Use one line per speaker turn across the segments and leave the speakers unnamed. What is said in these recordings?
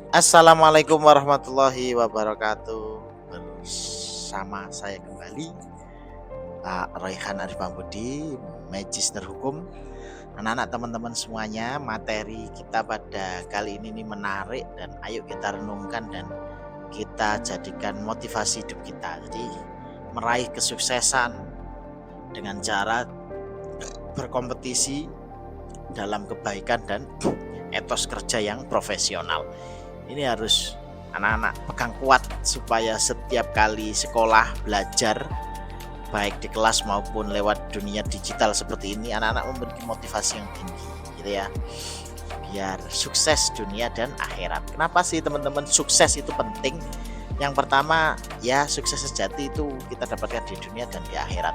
Assalamualaikum warahmatullahi wabarakatuh. Bersama saya kembali Pak Raihan Arif Budi, Magister Hukum. Anak-anak teman-teman semuanya, materi kita pada kali ini menarik dan ayo kita renungkan dan kita jadikan motivasi hidup kita. Jadi meraih kesuksesan dengan cara berkompetisi dalam kebaikan dan etos kerja yang profesional. Ini harus anak-anak pegang kuat supaya setiap kali sekolah belajar baik di kelas maupun lewat dunia digital seperti ini, anak-anak memiliki motivasi yang tinggi gitu ya, biar sukses dunia dan akhirat. Kenapa sih teman-teman sukses itu penting? Yang pertama ya, sukses sejati itu kita dapatkan di dunia dan di akhirat.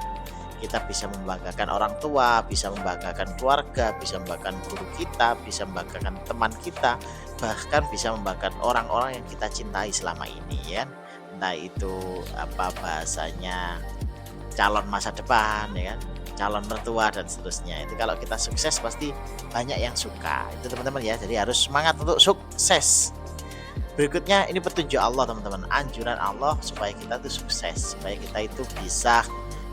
Kita bisa membanggakan orang tua, bisa membanggakan keluarga, bisa membanggakan guru kita, bisa membanggakan teman kita, bahkan bisa membanggakan orang-orang yang kita cintai selama ini ya. Entah itu apa bahasanya, calon masa depan ya kan, calon mertua dan seterusnya. Itu kalau kita sukses pasti banyak yang suka. Itu teman-teman ya. Jadi harus semangat untuk sukses. Berikutnya ini petunjuk Allah teman-teman, anjuran Allah supaya kita tuh sukses, supaya kita itu bisa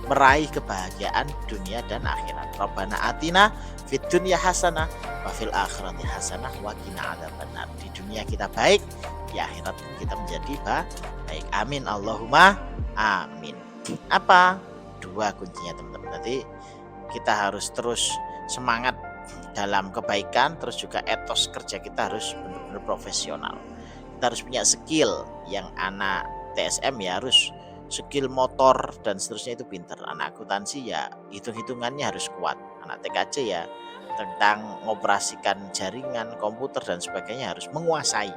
meraih kebahagiaan dunia dan akhirat. Rabbana atina fid dunya hasanah wa fil akhirati hasanah wa qina adzabannar. Di dunia kita baik, di akhirat kita menjadi baik. Amin Allahumma amin. Apa? Dua kuncinya teman-teman. Nanti kita harus terus semangat dalam kebaikan, terus juga etos kerja kita harus benar-benar profesional. Kita harus punya skill yang anak TSM ya harus skill motor dan seterusnya itu pinter. Anak akuntansi ya hitung-hitungannya harus kuat. Anak TKJ ya tentang mengoperasikan jaringan komputer dan sebagainya harus menguasai.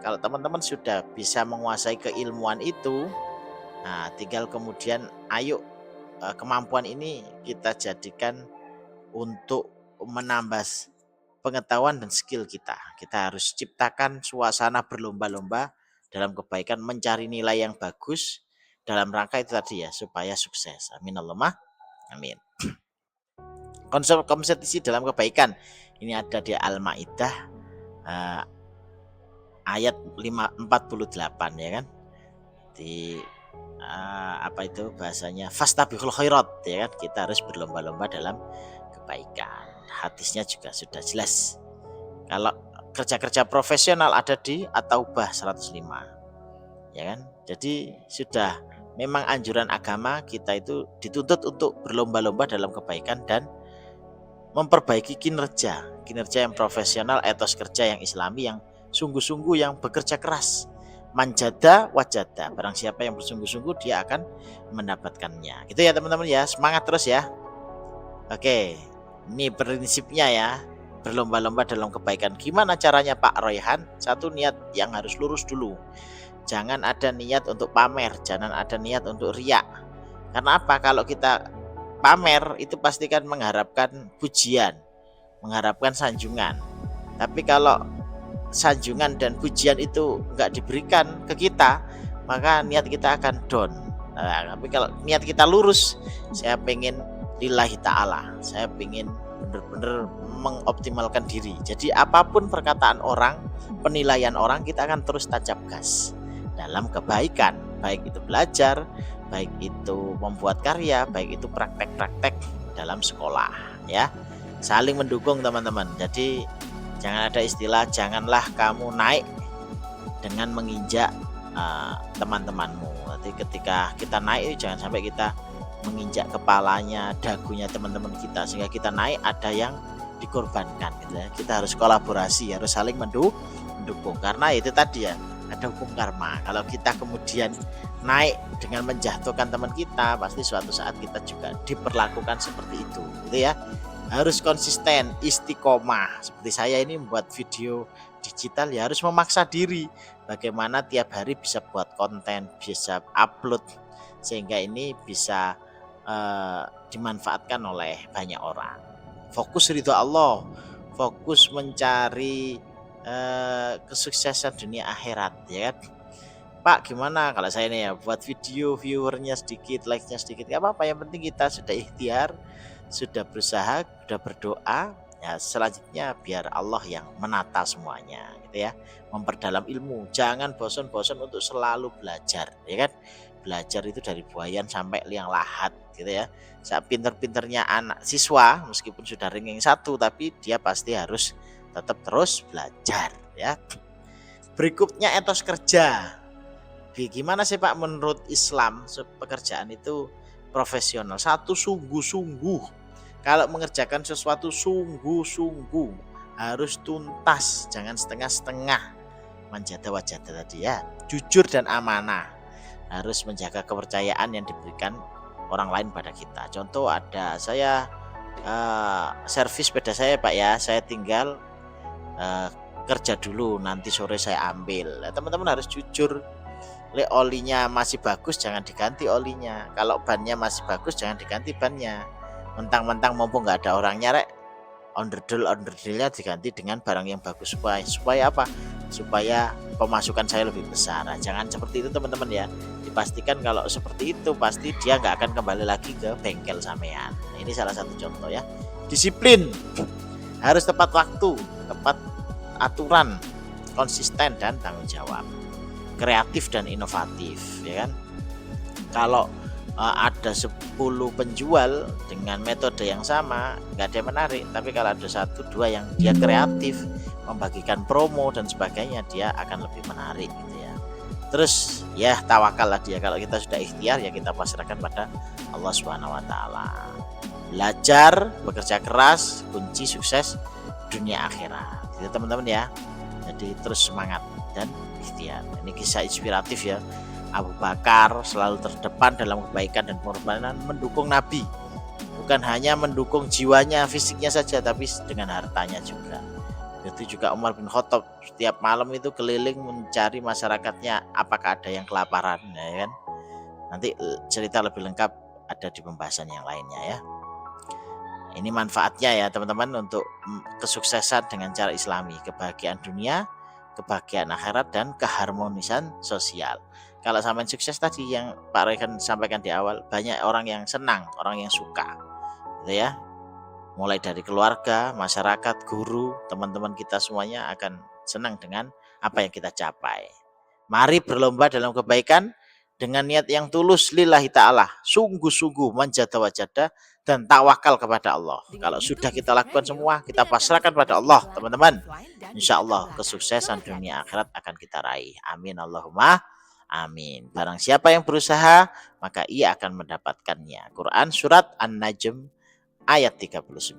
Kalau teman-teman sudah bisa menguasai keilmuan itu, nah tinggal kemudian ayo kemampuan ini kita jadikan untuk menambah pengetahuan dan skill kita. Kita harus ciptakan suasana berlomba-lomba dalam kebaikan, mencari nilai yang bagus dalam rangka itu tadi ya, supaya sukses. Amin Allahumma amin. Konsep kompetisi dalam kebaikan ini ada di Al-Maidah ayat 48 ya kan. Di apa itu bahasanya, fastabiqul khairat ya kan, kita harus berlomba-lomba dalam kebaikan. Hadisnya juga sudah jelas. Kalau kerja-kerja profesional ada di At-Taubah 105 ya kan. Jadi sudah memang anjuran agama kita itu dituntut untuk berlomba-lomba dalam kebaikan dan memperbaiki kinerja yang profesional, etos kerja yang islami, yang sungguh-sungguh, yang bekerja keras. Manjada wajada, barang siapa yang bersungguh-sungguh dia akan mendapatkannya. Gitu ya teman-teman ya, semangat terus ya. Oke, ini prinsipnya ya, berlomba-lomba dalam kebaikan. Gimana caranya Pak Royhan? Satu, niat yang harus lurus dulu. Jangan ada niat untuk pamer, jangan ada niat untuk riak. Karena apa? Kalau kita pamer itu pastikan mengharapkan pujian, mengharapkan sanjungan. Tapi kalau sanjungan dan pujian itu nggak diberikan ke kita, maka niat kita akan down. Nah, tapi kalau niat kita lurus, saya pengen lillahi ta'ala, saya pengen benar-benar mengoptimalkan diri. Jadi apapun perkataan orang, penilaian orang, kita akan terus tancap gas dalam kebaikan, baik itu belajar, baik itu membuat karya, baik itu praktek-praktek dalam sekolah ya. Saling mendukung teman-teman. Jadi jangan ada istilah janganlah kamu naik dengan menginjak teman-temanmu. Nanti ketika kita naik jangan sampai kita menginjak kepalanya, dagunya teman-teman kita, sehingga kita naik ada yang dikorbankan gitu ya. Kita harus kolaborasi, harus saling mendukung, karena itu tadi ya, ada hukum karma. Kalau kita kemudian naik dengan menjatuhkan teman kita, pasti suatu saat kita juga diperlakukan seperti itu gitu ya. Harus konsisten, istiqomah. Seperti saya ini membuat video digital ya harus memaksa diri bagaimana tiap hari bisa buat konten, bisa upload, sehingga ini bisa dimanfaatkan oleh banyak orang. Fokus ridho Allah, fokus mencari kesuksesan dunia akhirat ya kan. Pak gimana kalau saya ini ya buat video, viewernya sedikit, like-nya sedikit, gak apa-apa, yang penting kita sudah ikhtiar, sudah berusaha, sudah berdoa, Ya, selanjutnya biar Allah yang menata semuanya gitu ya. Memperdalam ilmu, jangan bosan-bosan untuk selalu belajar, ya kan? Belajar itu dari buayan sampai liang lahat gitu ya. Saat pinter-pinternya anak siswa meskipun sudah ranking 1 tapi dia pasti harus tetap terus belajar ya. Berikutnya etos kerja. Gimana sih Pak menurut Islam pekerjaan itu profesional? Satu, sungguh-sungguh. Kalau mengerjakan sesuatu sungguh-sungguh, harus tuntas, jangan setengah-setengah. Manjada wajada tadi ya, jujur dan amanah. Harus menjaga kepercayaan yang diberikan orang lain pada kita. Contoh ada saya servis sepeda saya Pak ya, saya tinggal kerja dulu, nanti sore saya ambil. Nah, teman-teman harus jujur. Olinya masih bagus jangan diganti olinya, kalau bannya masih bagus jangan diganti bannya. Mentang-mentang mumpung nggak ada orangnya rek, onderdilnya diganti dengan barang yang bagus. Supaya apa? Supaya pemasukan saya lebih besar. Nah, jangan seperti itu teman-teman ya. Dipastikan kalau seperti itu pasti dia nggak akan kembali lagi ke bengkel sampean. Nah, ini salah satu contoh ya. Disiplin, harus tepat waktu, tepat aturan, konsisten dan tanggung jawab. Kreatif dan inovatif ya kan. Kalau ada 10 penjual dengan metode yang sama nggak ada yang menarik, tapi kalau ada 1-2 yang dia kreatif membagikan promo dan sebagainya, dia akan lebih menarik gitu ya. Terus ya tawakal lah dia, kalau kita sudah ikhtiar ya kita pasrahkan pada Allah Subhanahu wa taala. Belajar, bekerja keras kunci sukses dunia akhirat gitu teman-teman ya. Jadi terus semangat dan ikhtiar. Ini kisah inspiratif ya. Abu Bakar selalu terdepan dalam kebaikan dan pengorbanan mendukung Nabi. Bukan hanya mendukung jiwanya, fisiknya saja, tapi dengan hartanya juga. Itu juga Umar bin Khattab setiap malam itu keliling mencari masyarakatnya apakah ada yang kelaparan ya kan. Nanti cerita lebih lengkap ada di pembahasan yang lainnya ya. Ini manfaatnya ya teman-teman untuk kesuksesan dengan cara Islami, kebahagiaan dunia, kebahagiaan akhirat dan keharmonisan sosial. Kalau sampai sukses tadi yang Pak Rekan sampaikan di awal, banyak orang yang senang, orang yang suka gitu ya. Mulai dari keluarga, masyarakat, guru, teman-teman kita semuanya akan senang dengan apa yang kita capai. Mari berlomba dalam kebaikan dengan niat yang tulus lillahi ta'ala, sungguh-sungguh manjada wajada dan tawakal kepada Allah. Kalau sudah kita lakukan semua, kita pasrahkan pada Allah teman-teman, insya Allah kesuksesan dunia akhirat akan kita raih. Amin Allahumma amin. Barang siapa yang berusaha maka ia akan mendapatkannya. Quran surat An-Najm ayat 39.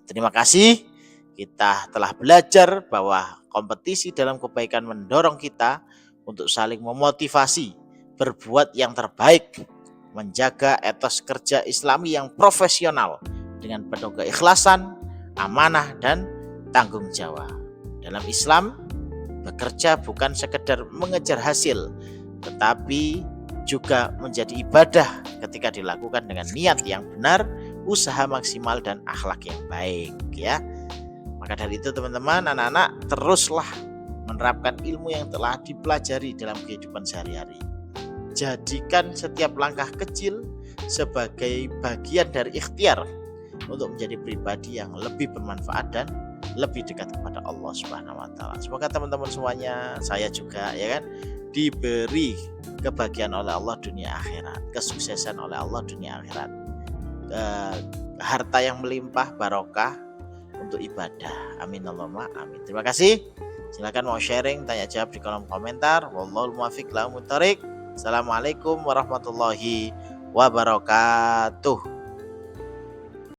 Terima kasih, kita telah belajar bahwa kompetisi dalam kebaikan mendorong kita untuk saling memotivasi berbuat yang terbaik, menjaga etos kerja Islami yang profesional dengan penuh keikhlasan, amanah dan tanggung jawab. Dalam Islam, bekerja bukan sekedar mengejar hasil, tetapi juga menjadi ibadah ketika dilakukan dengan niat yang benar, usaha maksimal dan akhlak yang baik ya. Maka dari itu teman-teman, anak-anak teruslah menerapkan ilmu yang telah dipelajari dalam kehidupan sehari-hari. Jadikan setiap langkah kecil sebagai bagian dari ikhtiar untuk menjadi pribadi yang lebih bermanfaat dan lebih dekat kepada Allah Subhanahu wa taala. Semoga teman-teman semuanya, saya juga ya kan, diberi kebahagiaan oleh Allah dunia akhirat, kesuksesan oleh Allah dunia akhirat, harta yang melimpah, barokah untuk ibadah. Amin Allahumma amin. Terima kasih. Silakan mau sharing, tanya jawab di kolom komentar. Wallahul muwaffiq ila aqwamit thoriq. Assalamualaikum warahmatullahi wabarakatuh.